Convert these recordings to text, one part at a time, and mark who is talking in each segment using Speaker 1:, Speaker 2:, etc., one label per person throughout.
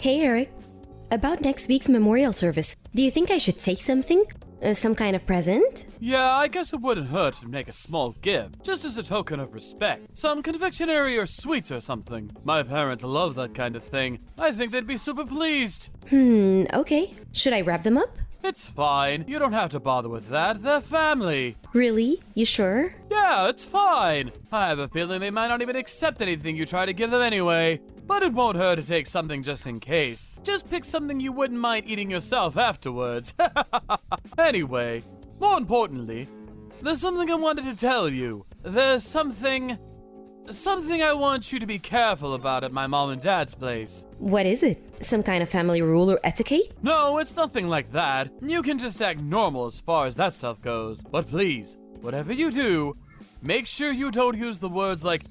Speaker 1: Hey Eric, about next week's memorial service, do you think I should say something? Some kind of present?
Speaker 2: Yeah, I guess it wouldn't hurt to make a small gift, just as a token of respect. Some confectionery or sweets or something. My parents love that kind of thing. I think they'd be super pleased.
Speaker 1: Okay. Should I wrap them up?
Speaker 2: It's fine. You don't have to bother with that. They're family.
Speaker 1: Really? You sure?
Speaker 2: Yeah, it's fine. I have a feeling they might not even accept anything you try to give them anyway. But it won't hurt to take something just in case. Just pick something you wouldn't mind eating yourself afterwards. Anyway, more importantly, there's something I wanted to tell you. There's something I want you to be careful about at my mom and dad's place.
Speaker 1: What is it? Some kind of family rule or etiquette?
Speaker 2: No, it's nothing like that. You can just act normal as far as that stuff goes. But please, whatever you do, make sure you don't use the words like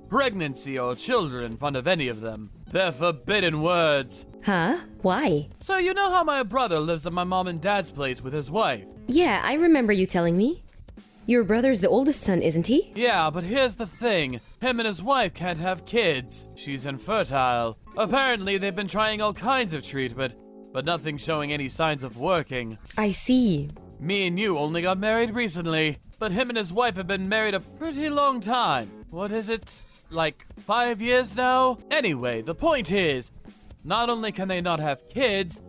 Speaker 2: pregnancy or children in front of any of them. They're forbidden words.
Speaker 1: Huh? Why?
Speaker 2: So you know how my brother lives at my mom and dad's place with his wife?
Speaker 1: Yeah, I remember you telling me. Your brother's the oldest son, isn't he?
Speaker 2: Yeah, but here's the thing. Him and his wife can't have kids. She's infertile. Apparently, they've been trying all kinds of treatment, but nothing showing any signs of working.
Speaker 1: I see.
Speaker 2: Me and you only got married recently, but him and his wife have been married a pretty long time. What is it? Like 5 years now? Anyway, the point is, not only can they not have kids,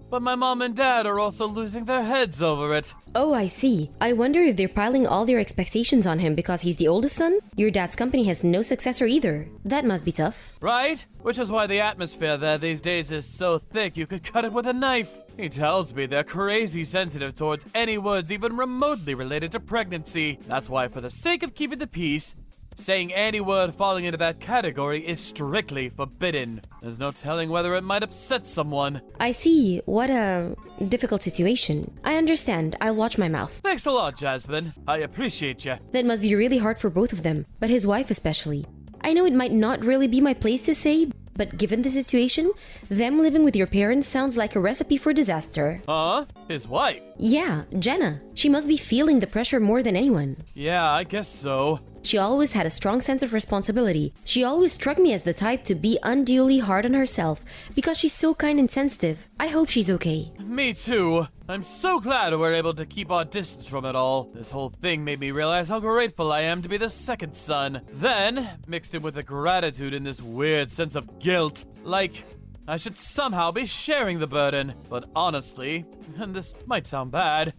Speaker 2: but my mom and dad are also losing their heads over it.
Speaker 1: Oh, I see. I wonder if they're piling all their expectations on him because he's the oldest son? Your dad's company has no successor either. That must be tough.
Speaker 2: Right? Which is why the atmosphere there these days is so thick you could cut it with a knife. He tells me they're crazy sensitive towards any words even remotely related to pregnancy. That's why, for the sake of keeping the peace, saying any word falling into that category is strictly forbidden. There's no telling whether it might upset someone.
Speaker 1: I see. What a difficult situation. I understand. I'll watch my mouth.
Speaker 2: Thanks a lot, Jasmine. I appreciate you.
Speaker 1: That must be really hard for both of them, but his wife especially. I know it might not really be my place to say, but given the situation, them living with your parents sounds like a recipe for disaster.
Speaker 2: Huh? His wife?
Speaker 1: Yeah, Jenna. She must be feeling the pressure more than anyone.
Speaker 2: Yeah, I guess so.
Speaker 1: She always had a strong sense of responsibility. She always struck me as the type to be unduly hard on herself because she's so kind and sensitive. I hope she's okay.
Speaker 2: Me too. I'm so glad we're able to keep our distance from it all. This whole thing made me realize how grateful I am to be the second son. Then, mixed in with the gratitude and this weird sense of guilt, like I should somehow be sharing the burden. But honestly, and this might sound bad,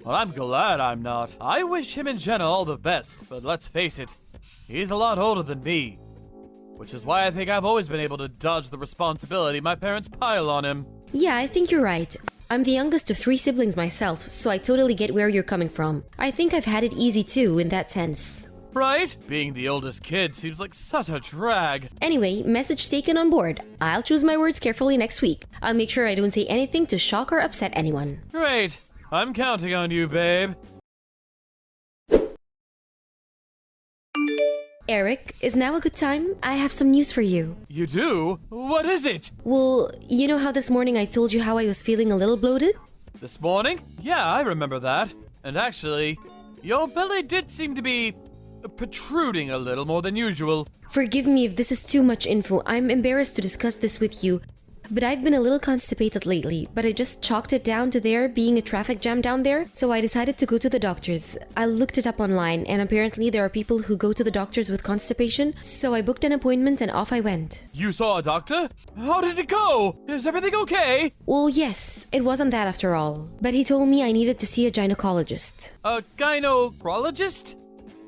Speaker 2: well, I'm glad I'm not. I wish him and Jenna all the best, but let's face it, he's a lot older than me. Which is why I think I've always been able to dodge the responsibility my parents pile on him.
Speaker 1: Yeah, I think you're right. I'm the youngest of 3 siblings myself, so I totally get where you're coming from. I think I've had it easy too, in that sense.
Speaker 2: Right? Being the oldest kid seems like such a drag.
Speaker 1: Anyway, message taken on board. I'll choose my words carefully next week. I'll make sure I don't say anything to shock or upset anyone.
Speaker 2: Great. I'm counting on you, babe.
Speaker 1: Eric, is now a good time? I have some news for you.
Speaker 2: You do? What is it?
Speaker 1: Well, you know how this morning I told you how I was feeling a little bloated?
Speaker 2: This morning? Yeah, I remember that. And actually, your belly did seem to be protruding a little more than usual.
Speaker 1: Forgive me if this is too much info. I'm embarrassed to discuss this with you. But I've been a little constipated lately, but I just chalked it down to there being a traffic jam down there, so I decided to go to the doctor's. I looked it up online, and apparently there are people who go to the doctors with constipation, so I booked an appointment and off I went.
Speaker 2: You saw a doctor? How did it go? Is everything okay?
Speaker 1: Well, yes, it wasn't that after all. But he told me I needed to see a gynecologist.
Speaker 2: A gynecologist?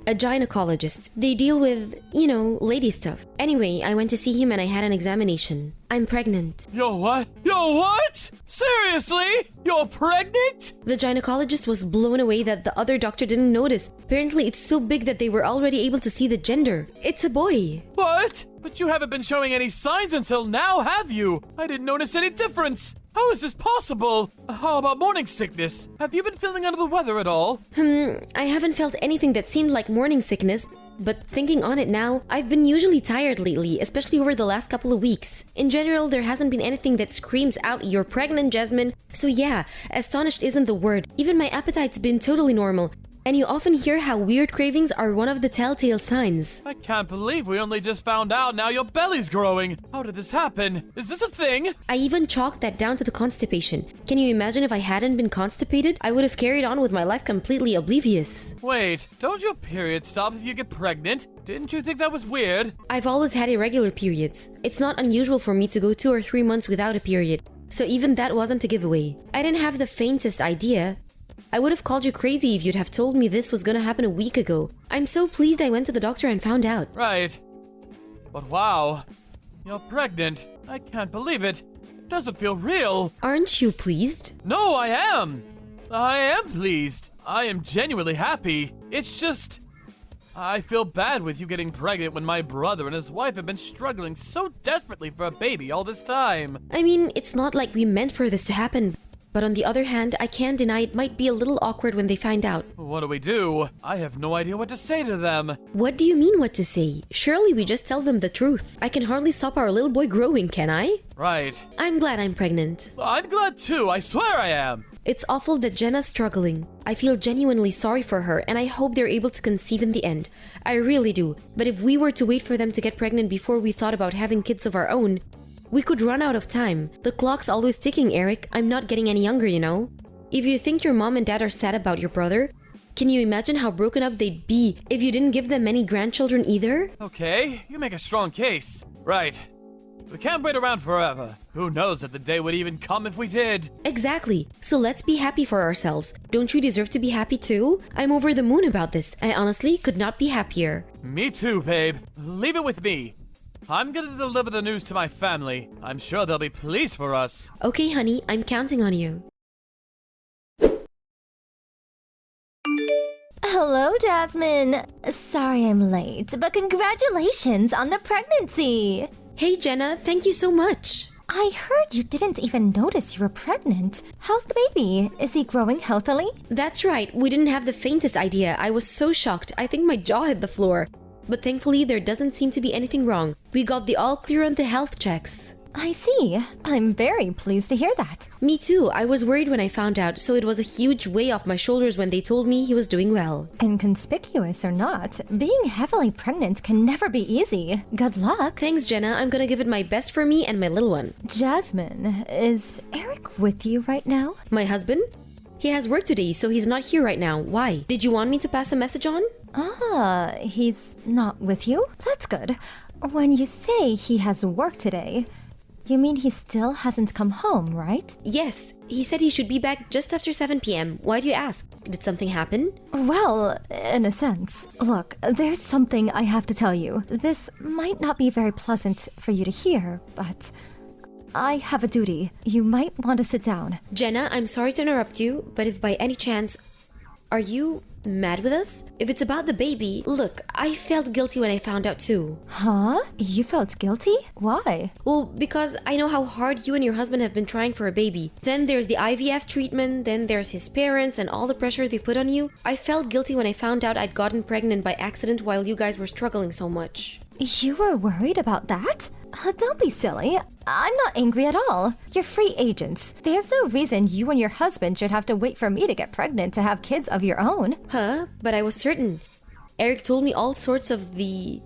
Speaker 1: A gynecologist. They deal with, lady stuff. Anyway, I went to see him and I had an examination. I'm pregnant.
Speaker 2: You're what? You're what? Seriously? You're pregnant?
Speaker 1: The gynecologist was blown away that the other doctor didn't notice. Apparently, it's so big that they were already able to see the gender. It's a boy.
Speaker 2: What? But you haven't been showing any signs until now, have you? I didn't notice any difference. How is this possible? How about morning sickness? Have you been feeling under the weather at all?
Speaker 1: I haven't felt anything that seemed like morning sickness, but thinking on it now, I've been usually tired lately, especially over the last couple of weeks. In general, there hasn't been anything that screams out, "You're pregnant, Jasmine." So yeah, astonished isn't the word. Even my appetite's been totally normal. And you often hear how weird cravings are one of the telltale signs.
Speaker 2: I can't believe we only just found out now your belly's growing. How did this happen? Is this a thing?
Speaker 1: I even chalked that down to the constipation. Can you imagine if I hadn't been constipated? I would have carried on with my life completely oblivious.
Speaker 2: Wait, don't your periods stop if you get pregnant? Didn't you think that was weird?
Speaker 1: I've always had irregular periods. It's not unusual for me to go 2 or 3 months without a period. So even that wasn't a giveaway. I didn't have the faintest idea. I would have called you crazy if you'd have told me this was gonna happen a week ago. I'm so pleased I went to the doctor and found out.
Speaker 2: Right. But wow, you're pregnant. I can't believe it. It doesn't feel real.
Speaker 1: Aren't you pleased?
Speaker 2: No, I am. I am pleased. I am genuinely happy. It's just, I feel bad with you getting pregnant when my brother and his wife have been struggling so desperately for a baby all this time.
Speaker 1: I mean, it's not like we meant for this to happen. But on the other hand, I can't deny it might be a little awkward when they find out.
Speaker 2: What do we do? I have no idea what to say to them.
Speaker 1: What do you mean what to say? Surely we just tell them the truth. I can hardly stop our little boy growing, can I?
Speaker 2: Right.
Speaker 1: I'm glad I'm pregnant.
Speaker 2: I'm glad too, I swear I am.
Speaker 1: It's awful that Jenna's struggling. I feel genuinely sorry for her and I hope they're able to conceive in the end. I really do. But if we were to wait for them to get pregnant before we thought about having kids of our own, we could run out of time. The clock's always ticking, Eric. I'm not getting any younger, you know? If you think your mom and dad are sad about your brother, can you imagine how broken up they'd be if you didn't give them any grandchildren either?
Speaker 2: Okay, you make a strong case. Right. We can't wait around forever. Who knows if the day would even come if we did?
Speaker 1: Exactly. So let's be happy for ourselves. Don't you deserve to be happy too? I'm over the moon about this. I honestly could not be happier.
Speaker 2: Me too, babe. Leave it with me. I'm gonna deliver the news to my family. I'm sure they'll be pleased for us.
Speaker 1: Okay, honey, I'm counting on you.
Speaker 3: Hello, Jasmine. Sorry I'm late, but congratulations on the pregnancy.
Speaker 1: Hey, Jenna, thank you so much.
Speaker 3: I heard you didn't even notice you were pregnant. How's the baby? Is he growing healthily?
Speaker 1: That's right, we didn't have the faintest idea. I was so shocked, I think my jaw hit the floor. But thankfully, there doesn't seem to be anything wrong. We got the all clear on the health checks.
Speaker 3: I see. I'm very pleased to hear that.
Speaker 1: Me too. I was worried when I found out, so it was a huge weight off my shoulders when they told me he was doing well.
Speaker 3: Inconspicuous or not, being heavily pregnant can never be easy. Good luck.
Speaker 1: Thanks, Jenna. I'm gonna give it my best for me and my little one.
Speaker 3: Jasmine, is Eric with you right now?
Speaker 1: My husband? He has work today, so he's not here right now. Why? Did you want me to pass a message on?
Speaker 3: Ah, he's not with you? That's good. When you say he has work today, you mean he still hasn't come home, right?
Speaker 1: Yes, he said he should be back just after 7 p.m. Why do you ask? Did something happen?
Speaker 3: Well, in a sense. Look, there's something I have to tell you. This might not be very pleasant for you to hear, but I have a duty. You might want to sit down.
Speaker 1: Jenna, I'm sorry to interrupt you, but if by any chance... Are you mad with us? If it's about the baby, look, I felt guilty when I found out too.
Speaker 3: Huh? You felt guilty? Why?
Speaker 1: Well, because I know how hard you and your husband have been trying for a baby. Then there's the IVF treatment, then there's his parents and all the pressure they put on you. I felt guilty when I found out I'd gotten pregnant by accident while you guys were struggling so much.
Speaker 3: You were worried about that? Don't be silly. I'm not angry at all. You're free agents. There's no reason you and your husband should have to wait for me to get pregnant to have kids of your own.
Speaker 1: Huh? But I was certain. Eric told me all sorts of the...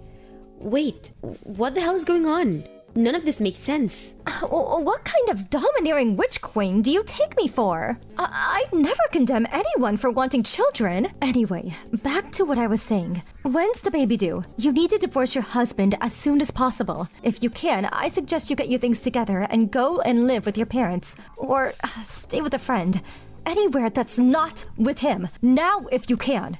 Speaker 1: Wait, what the hell is going on? None of this makes sense.
Speaker 3: What kind of domineering witch queen do you take me for? I'd never condemn anyone for wanting children. Anyway, back to what I was saying. When's the baby due? You need to divorce your husband as soon as possible. If you can, I suggest you get your things together and go and live with your parents. Or stay with a friend. Anywhere that's not with him. Now if you can.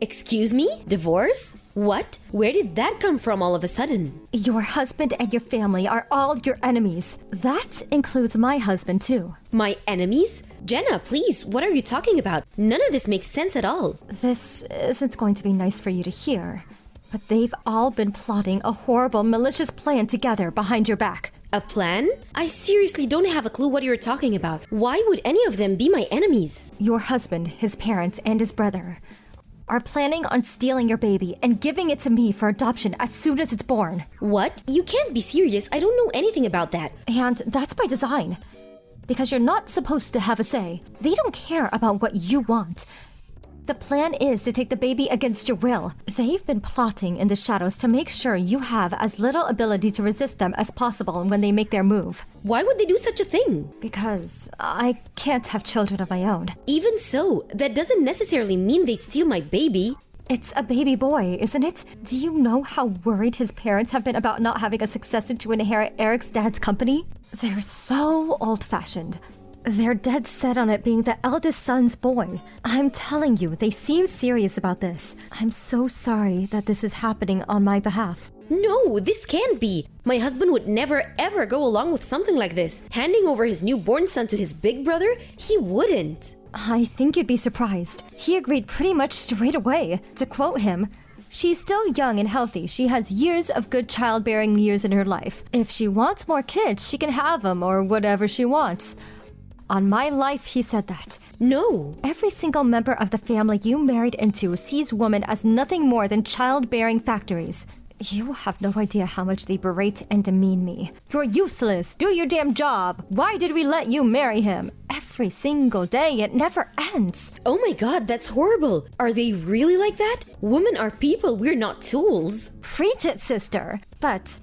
Speaker 1: Excuse me? Divorce? What? Where did that come from all of a sudden?
Speaker 3: Your husband and your family are all your enemies. That includes my husband too.
Speaker 1: My enemies? Jenna, please, what are you talking about? None of this makes sense at all.
Speaker 3: This isn't going to be nice for you to hear, but they've all been plotting a horrible, malicious plan together behind your back.
Speaker 1: A plan? I seriously don't have a clue what you're talking about. Why would any of them be my enemies?
Speaker 3: Your husband, his parents, and his brother are planning on stealing your baby and giving it to me for adoption as soon as it's born.
Speaker 1: What? You can't be serious. I don't know anything about that.
Speaker 3: And that's by design. Because you're not supposed to have a say. They don't care about what you want. The plan is to take the baby against your will. They've been plotting in the shadows to make sure you have as little ability to resist them as possible when they make their move.
Speaker 1: Why would they do such a thing?
Speaker 3: Because I can't have children of my own.
Speaker 1: Even so, that doesn't necessarily mean they'd steal my baby.
Speaker 3: It's a baby boy, isn't it? Do you know how worried his parents have been about not having a successor to inherit Eric's dad's company? They're so old-fashioned. They're dead set on it being the eldest son's boy. I'm telling you, they seem serious about this. I'm so sorry that this is happening on my behalf.
Speaker 1: No, this can't be. My husband would never ever go along with something like this. Handing over his newborn son to his big brother? He wouldn't.
Speaker 3: I think you'd be surprised. He agreed pretty much straight away. To quote him, "She's still young and healthy. She has years of good childbearing years in her life. If she wants more kids, she can have them or whatever she wants." On my life, he said that.
Speaker 1: No.
Speaker 3: Every single member of the family you married into sees women as nothing more than childbearing factories. You have no idea how much they berate and demean me. "You're useless. Do your damn job. Why did we let you marry him?" Every single day, it never ends.
Speaker 1: Oh my god, that's horrible. Are they really like that? Women are people, we're not tools.
Speaker 3: Preach it, sister. But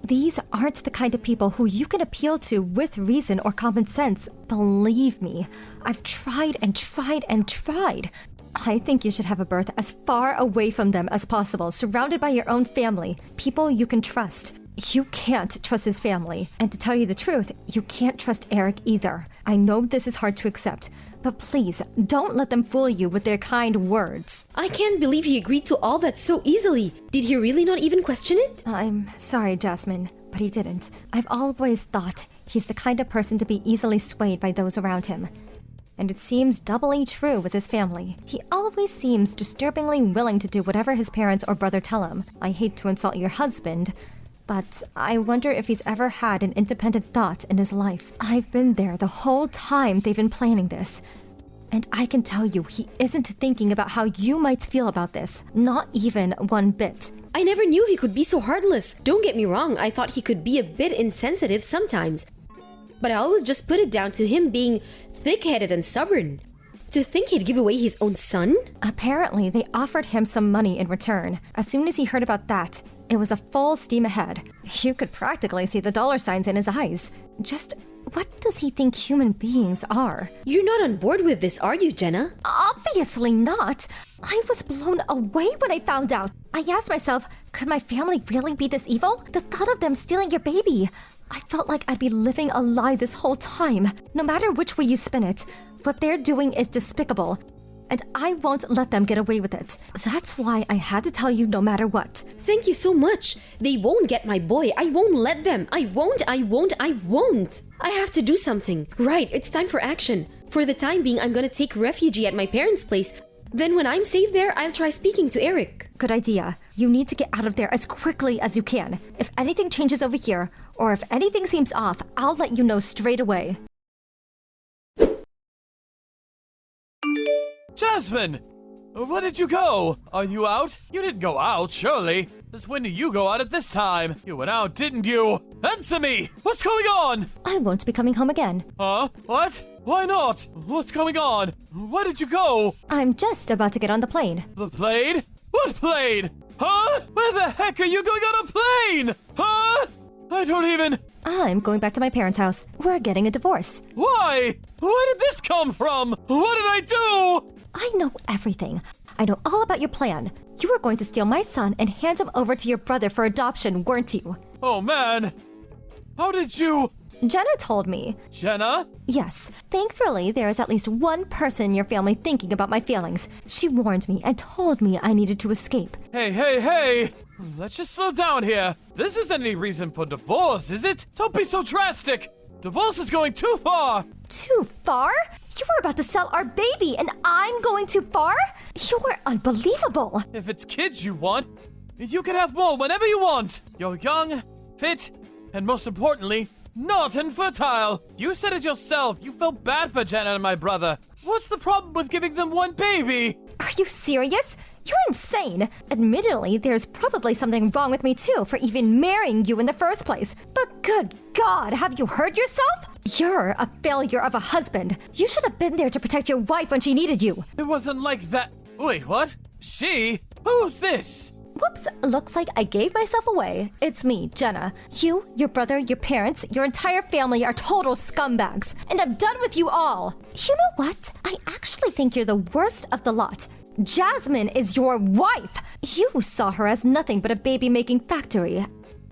Speaker 3: these aren't the kind of people who you can appeal to with reason or common sense. Believe me, I've tried and tried and tried. I think you should have a birth as far away from them as possible, surrounded by your own family, people you can trust. You can't trust his family. And to tell you the truth, you can't trust Eric either. I know this is hard to accept, but please, don't let them fool you with their kind words.
Speaker 1: I can't believe he agreed to all that so easily. Did he really not even question it?
Speaker 3: I'm sorry, Jasmine, but he didn't. I've always thought he's the kind of person to be easily swayed by those around him. And it seems doubly true with his family. He always seems disturbingly willing to do whatever his parents or brother tell him. I hate to insult your husband, but I wonder if he's ever had an independent thought in his life. I've been there the whole time they've been planning this. And I can tell you, he isn't thinking about how you might feel about this. Not even one bit.
Speaker 1: I never knew he could be so heartless. Don't get me wrong, I thought he could be a bit insensitive sometimes. But I always just put it down to him being thick-headed and stubborn. To think he'd give away his own son?
Speaker 3: Apparently, they offered him some money in return. As soon as he heard about that, it was a full steam ahead. You could practically see the dollar signs in his eyes. Just what does he think human beings are?
Speaker 1: You're not on board with this, are you, Jenna?
Speaker 3: Obviously not. I was blown away when I found out. I asked myself, could my family really be this evil? The thought of them stealing your baby. I felt like I'd be living a lie this whole time. No matter which way you spin it, what they're doing is despicable. And I won't let them get away with it. That's why I had to tell you no matter what.
Speaker 1: Thank you so much. They won't get my boy. I won't let them. I won't. I have to do something. Right, it's time for action. For the time being, I'm gonna take refugee at my parents' place. Then when I'm safe there, I'll try speaking to Eric.
Speaker 3: Good idea. You need to get out of there as quickly as you can. If anything changes over here, or if anything seems off, I'll let you know straight away.
Speaker 2: Jasmine! Where did you go? Are you out? You didn't go out, surely. Since when did you go out at this time? You went out, didn't you? Answer me! What's going on?
Speaker 3: I won't be coming home again.
Speaker 2: Huh? What? Why not? What's going on? Where did you go?
Speaker 3: I'm just about to get on the plane.
Speaker 2: The plane? What plane? Huh? Where the heck are you going on a plane? Huh? I don't even...
Speaker 3: I'm going back to my parents' house. We're getting a divorce.
Speaker 2: Why? Where did this come from? What did I do?
Speaker 3: I know everything. I know all about your plan. You were going to steal my son and hand him over to your brother for adoption, weren't you?
Speaker 2: Oh man. How did you...
Speaker 3: Jenna told me.
Speaker 2: Jenna?
Speaker 3: Yes. Thankfully, there is at least one person in your family thinking about my feelings. She warned me and told me I needed to escape.
Speaker 2: Hey. Let's just slow down here. This isn't any reason for divorce, is it? Don't be so drastic. Divorce is going too far.
Speaker 3: Too far? You were about to sell our baby and I'm going too far? You're unbelievable.
Speaker 2: If it's kids you want, you can have more whenever you want. You're young, fit, and most importantly, not infertile. You said it yourself. You felt bad for Jenna and my brother. What's the problem with giving them one baby?
Speaker 3: Are you serious? You're insane. Admittedly, there's probably something wrong with me too for even marrying you in the first place. But good God, have you heard yourself? You're a failure of a husband. You should have been there to protect your wife when she needed you.
Speaker 2: It wasn't like that. Wait, what? She? Who's this?
Speaker 3: Whoops, looks like I gave myself away. It's me, Jenna. You, your brother, your parents, your entire family are total scumbags. And I'm done with you all. You know what? I actually think you're the worst of the lot. Jasmine is your wife. You saw her as nothing but a baby-making factory.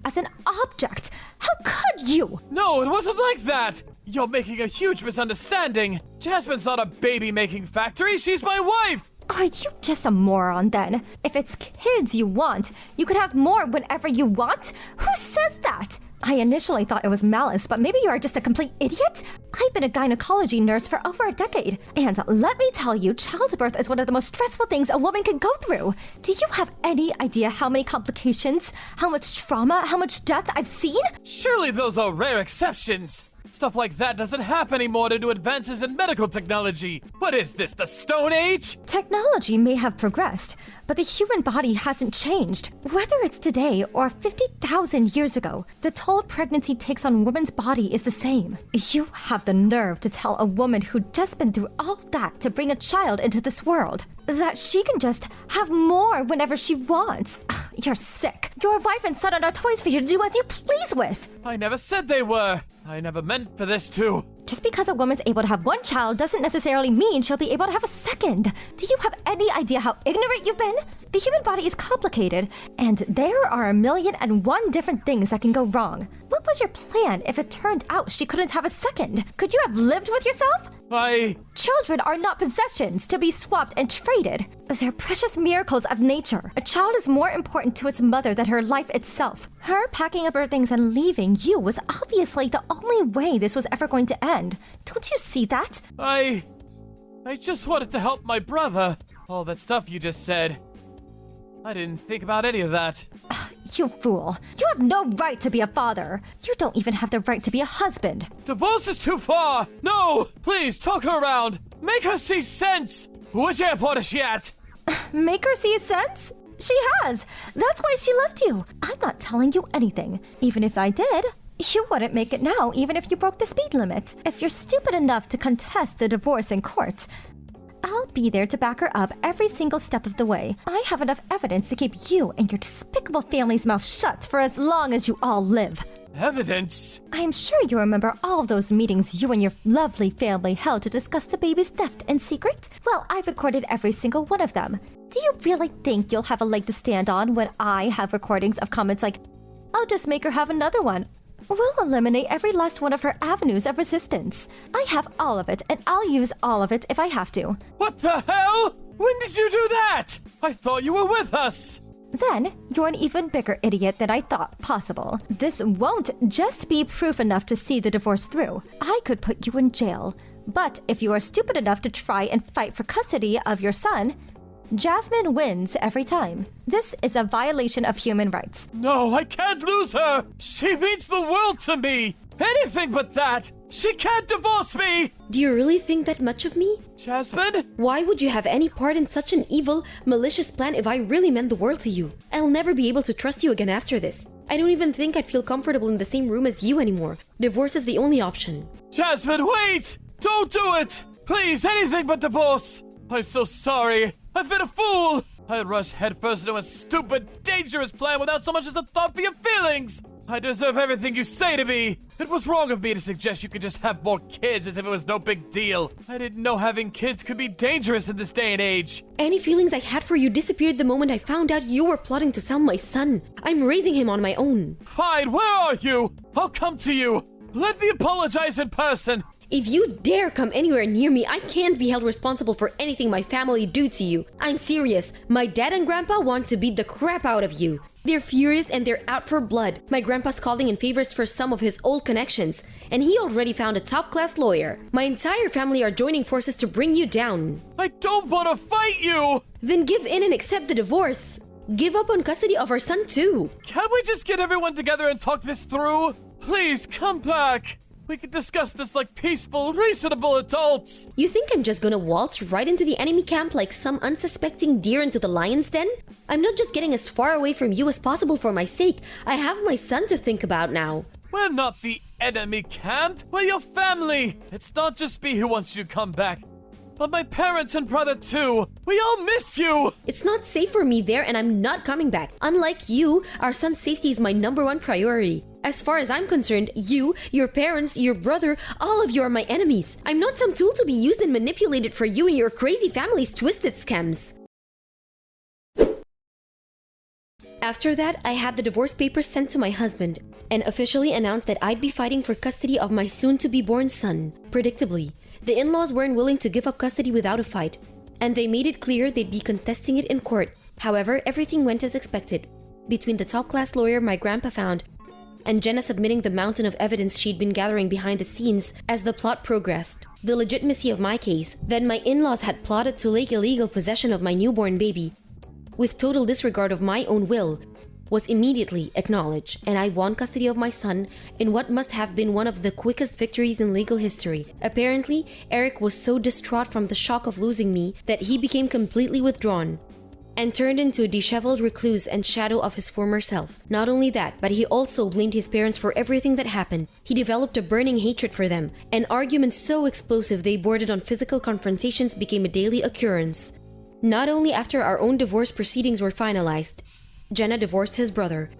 Speaker 3: As an object. How could you?
Speaker 2: No, it wasn't like that! You're making a huge misunderstanding. Jasmine's not a baby-making factory, she's my wife!
Speaker 3: Are you just a moron then? If it's kids you want, you could have more whenever you want? Who says that? I initially thought it was malice, but maybe you are just a complete idiot? I've been a gynecology nurse for over a decade, and let me tell you, childbirth is one of the most stressful things a woman can go through. Do you have any idea how many complications, how much trauma, how much death I've seen?
Speaker 2: Surely those are rare exceptions! Stuff like that doesn't happen anymore due to advances in medical technology. What is this, the Stone Age?
Speaker 3: Technology may have progressed, but the human body hasn't changed. Whether it's today or 50,000 years ago, the toll pregnancy takes on a woman's body is the same. You have the nerve to tell a woman who'd just been through all that to bring a child into this world that she can just have more whenever she wants. Ugh, you're sick. Your wife and son are not toys for you to do as you please with.
Speaker 2: I never said they were. I never meant for this to.
Speaker 3: Just because a woman's able to have one child doesn't necessarily mean she'll be able to have a second. Do you have any idea how ignorant you've been? The human body is complicated, and there are 1,000,001 different things that can go wrong. What was your plan if it turned out she couldn't have a second? Could you have lived with yourself? Children are not possessions to be swapped and traded. They're precious miracles of nature. A child is more important to its mother than her life itself. Her packing up her things and leaving you was obviously the only way this was ever going to end. Don't you see that?
Speaker 2: I just wanted to help my brother. All that stuff you just said. I didn't think about any of that.
Speaker 3: You fool. You have no right to be a father. You don't even have the right to be a husband.
Speaker 2: Divorce is too far! No! Please, talk her around! Make her see sense! Which airport is she at?
Speaker 3: Make her see sense? She has. That's why she left you. I'm not telling you anything. Even if I did, you wouldn't make it now, even if you broke the speed limit. If you're stupid enough to contest the divorce in court, I'll be there to back her up every single step of the way. I have enough evidence to keep you and your despicable family's mouth shut for as long as you all live.
Speaker 2: Evidence?
Speaker 3: I am sure you remember all of those meetings you and your lovely family held to discuss the baby's theft in secret? Well, I recorded every single one of them. Do you really think you'll have a leg to stand on when I have recordings of comments like, "I'll just make her have another one"? We'll eliminate every last one of her avenues of resistance. I have all of it, and I'll use all of it if I have to.
Speaker 2: What the hell? When did you do that? I thought you were with us!
Speaker 3: Then, you're an even bigger idiot than I thought possible. This won't just be proof enough to see the divorce through. I could put you in jail. But if you are stupid enough to try and fight for custody of your son, Jasmine wins every time. This is a violation of human rights.
Speaker 2: No, I can't lose her! She means the world to me! Anything but that! She can't divorce me!
Speaker 1: Do you really think that much of me?
Speaker 2: Jasmine?
Speaker 1: Why would you have any part in such an evil, malicious plan if I really meant the world to you? I'll never be able to trust you again after this. I don't even think I'd feel comfortable in the same room as you anymore. Divorce is the only option.
Speaker 2: Jasmine, wait! Don't do it! Please, anything but divorce! I'm so sorry. I've been a fool! I rushed headfirst into a stupid, dangerous plan without so much as a thought for your feelings! I deserve everything you say to me! It was wrong of me to suggest you could just have more kids as if it was no big deal. I didn't know having kids could be dangerous in this day and age.
Speaker 1: Any feelings I had for you disappeared the moment I found out you were plotting to sell my son. I'm raising him on my own.
Speaker 2: Fine, where are you? I'll come to you. Let me apologize in person.
Speaker 1: If you dare come anywhere near me, I can't be held responsible for anything my family do to you. I'm serious. My dad and grandpa want to beat the crap out of you. They're furious and they're out for blood. My grandpa's calling in favors for some of his old connections, and he already found a top-class lawyer. My entire family are joining forces to bring you down.
Speaker 2: I don't want to fight you!
Speaker 1: Then give in and accept the divorce. Give up on custody of our son too.
Speaker 2: Can't we just get everyone together and talk this through? Please, come back. We can discuss this like peaceful, reasonable adults.
Speaker 1: You think I'm just gonna waltz right into the enemy camp like some unsuspecting deer into the lion's den? I'm not just getting as far away from you as possible for my sake. I have my son to think about now.
Speaker 2: We're not the enemy camp. We're your family. It's not just me who wants you to come back, but my parents and brother too. We all miss you!
Speaker 1: It's not safe for me there and I'm not coming back. Unlike you, our son's safety is my #1 priority. As far as I'm concerned, you, your parents, your brother, all of you are my enemies. I'm not some tool to be used and manipulated for you and your crazy family's twisted scams. After that, I had the divorce papers sent to my husband and officially announced that I'd be fighting for custody of my soon-to-be-born son. Predictably, the in-laws weren't willing to give up custody without a fight, and they made it clear they'd be contesting it in court. However, everything went as expected. Between the top-class lawyer my grandpa found and Jenna submitting the mountain of evidence she'd been gathering behind the scenes as the plot progressed, the legitimacy of my case, that my in-laws had plotted to take illegal possession of my newborn baby, with total disregard of my own will, was immediately acknowledged, and I won custody of my son in what must have been one of the quickest victories in legal history. Apparently, Eric was so distraught from the shock of losing me that he became completely withdrawn and turned into a disheveled recluse and shadow of his former self. Not only that, but he also blamed his parents for everything that happened. He developed a burning hatred for them, and arguments so explosive they bordered on physical confrontations became a daily occurrence. Not only after our own divorce proceedings were finalized, Jenna divorced his brother.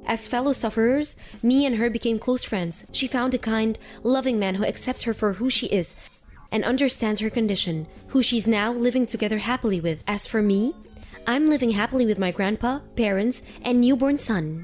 Speaker 1: As fellow sufferers, me and her became close friends. She found a kind, loving man who accepts her for who she is and understands her condition, who she's now living together happily with. As for me, I'm living happily with my grandpa, parents, and newborn son.